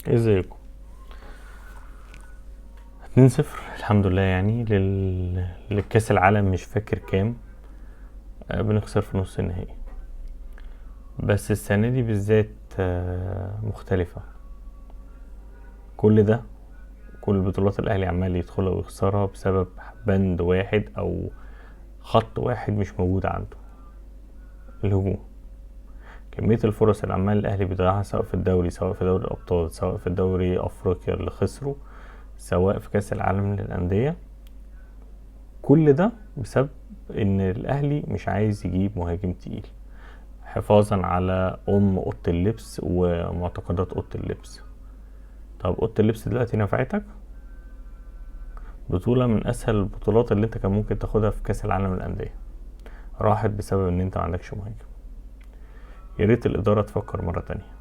ازيكم؟ 2-0 الحمد لله، يعني للكاس العالم، مش فاكر كام. بنخسر في نص النهائي. بس السنة دي بالذات مختلفة. كل ده، كل البطولات الأهلي عمال يدخلها ويخسرها بسبب بند واحد أو خط واحد مش موجود عنده: الهجوم. كمية الفرص اللي عمال الأهلي بيضيعها، سواء في الدوري، سواء في دوري الأبطال، سواء في الدوري أفريقيا اللي خسره، سواء في كاس العالم للأندية، كل ده بسبب ان الاهلي مش عايز يجيب مهاجم تقيل، حفاظا على اوضه اللبس ومعتقدات اوضه اللبس. طب اوضه اللبس دلوقتي نفعتك؟ بطوله من اسهل البطولات اللي انت كان ممكن تاخدها في كاس العالم للانديه راحت بسبب ان انت ما عندكش مهاجم. يا ريت الاداره تفكر مره تانية.